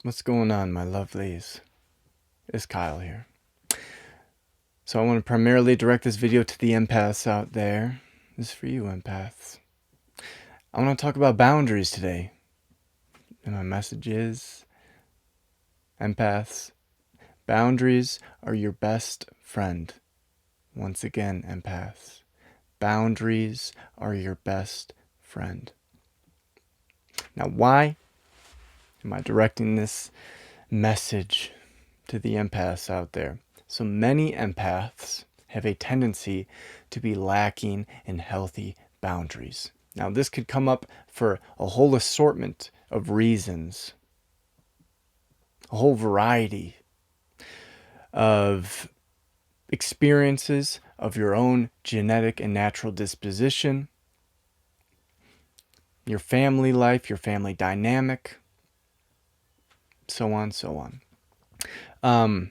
What's going on, my lovelies? It's Kyle here. So I want to primarily direct this video to the empaths out there. This is for you, empaths. I want to talk about boundaries today. And my message is, empaths, boundaries are your best friend. Once again, empaths, boundaries are your best friend. Now, why am I directing this message to the empaths out there? So many empaths have a tendency to be lacking in healthy boundaries. Now, this could come up for a whole assortment of reasons, a whole variety of experiences of your own genetic and natural disposition, your family life, your family dynamic, so on, so on.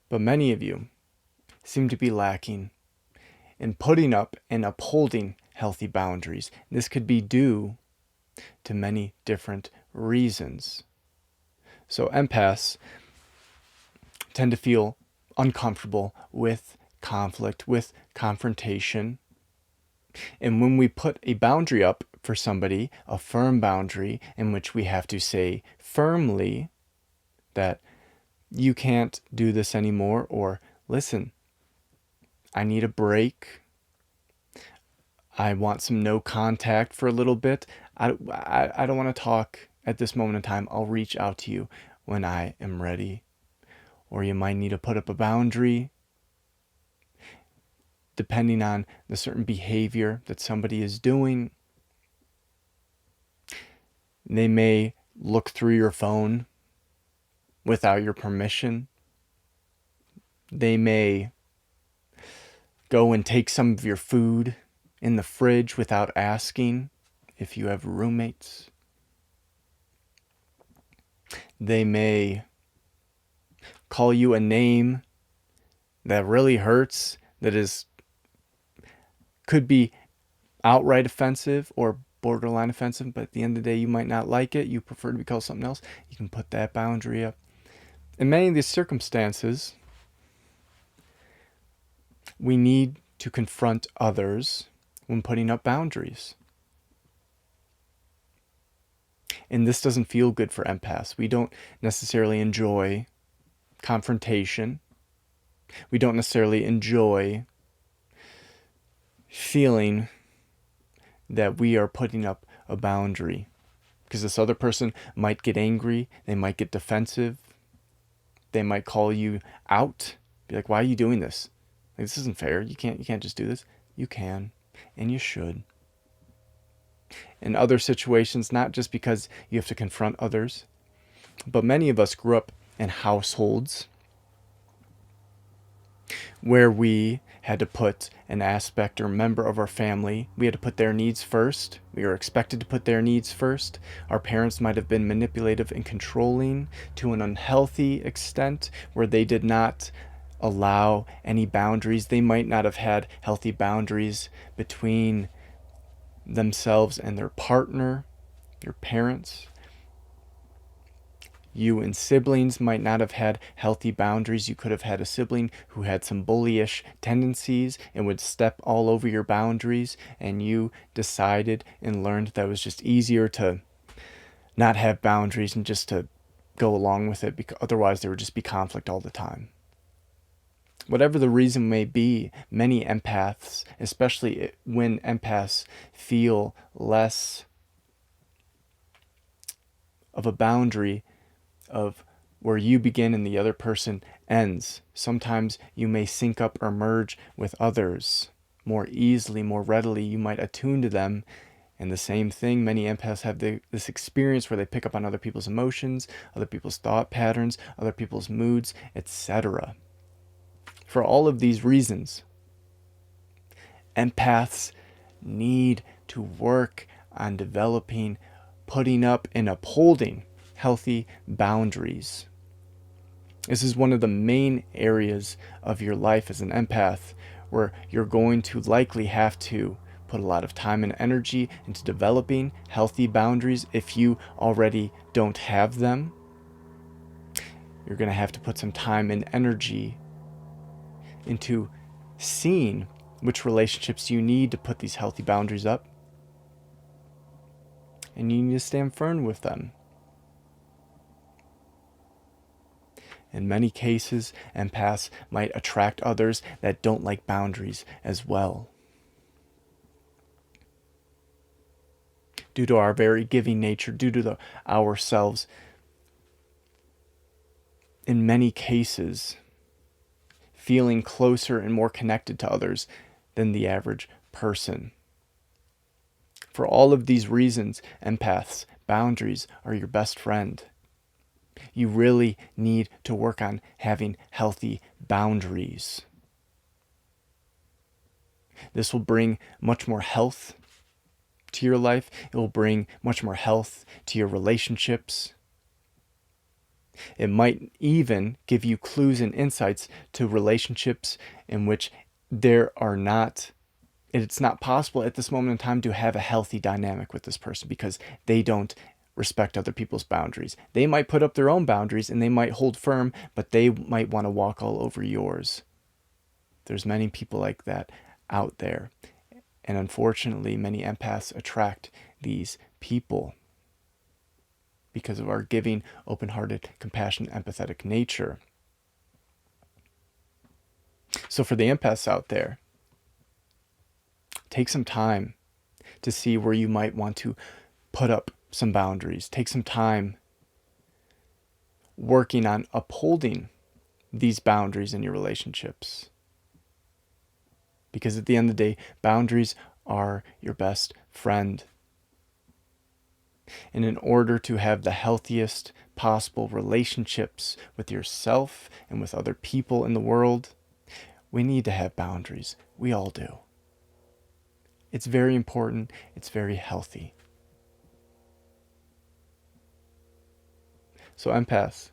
But many of you seem to be lacking in putting up and upholding healthy boundaries. This could be due to many different reasons. So empaths tend to feel uncomfortable with conflict, with confrontation. And when we put a boundary up for somebody, a firm boundary in which we have to say firmly that you can't do this anymore, or listen, I need a break, I want some no contact for a little bit, I don't want to talk at this moment in time, I'll reach out to you when I am ready. Or you might need to put up a boundary depending on the certain behavior that somebody is doing. They may look through your phone without your permission. They may go and take some of your food in the fridge without asking if you have roommates. They may call you a name that really hurts, that could be outright offensive or borderline offensive, but at the end of the day you might not like it, you prefer to be called something else. You can put that boundary up. In many of these circumstances, we need to confront others when putting up boundaries. And this doesn't feel good for empaths. We don't necessarily enjoy confrontation. We don't necessarily enjoy feeling that we are putting up a boundary, because this other person might get angry, they might get defensive, they might call you out, be like, why are you doing this? Like, this isn't fair. You can't just do this. You can, and you should. In other situations, not just because you have to confront others, but many of us grew up in households where we had to put an aspect or member of our family, we had to put their needs first. We were expected to put their needs first. Our parents might have been manipulative and controlling to an unhealthy extent where they did not allow any boundaries. They might not have had healthy boundaries between themselves and their partner, your parents. You and siblings might not have had healthy boundaries. You could have had a sibling who had some bullyish tendencies and would step all over your boundaries, and you decided and learned that it was just easier to not have boundaries and just to go along with it, because otherwise there would just be conflict all the time. Whatever the reason may be, many empaths, especially when empaths feel less of a boundary of where you begin and the other person ends. Sometimes you may sync up or merge with others more easily, more readily. You might attune to them. And the same thing, many empaths have this experience where they pick up on other people's emotions, other people's thought patterns, other people's moods, etc. For all of these reasons, empaths need to work on developing, putting up, and upholding healthy boundaries. This is one of the main areas of your life as an empath where you're going to likely have to put a lot of time and energy into developing healthy boundaries if you already don't have them. You're going to have to put some time and energy into seeing which relationships you need to put these healthy boundaries up. And you need to stand firm with them. In many cases, empaths might attract others that don't like boundaries as well. Due to our very giving nature, due to ourselves, in many cases, feeling closer and more connected to others than the average person. For all of these reasons, empaths, boundaries are your best friend. You really need to work on having healthy boundaries. This will bring much more health to your life. It will bring much more health to your relationships. It might even give you clues and insights to relationships in which it's not possible at this moment in time to have a healthy dynamic with this person because they don't respect other people's boundaries. They might put up their own boundaries and they might hold firm, but they might want to walk all over yours. There's many people like that out there. And unfortunately, many empaths attract these people because of our giving, open-hearted, compassionate, empathetic nature. So for the empaths out there, take some time to see where you might want to put up some boundaries. Take some time working on upholding these boundaries in your relationships. Because at the end of the day, boundaries are your best friend. And in order to have the healthiest possible relationships with yourself and with other people in the world, we need to have boundaries. We all do. It's very important. It's very healthy. So empaths,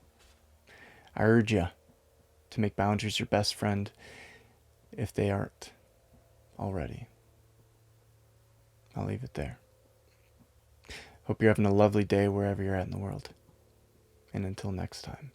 I urge you to make boundaries your best friend if they aren't already. I'll leave it there. Hope you're having a lovely day wherever you're at in the world. And until next time.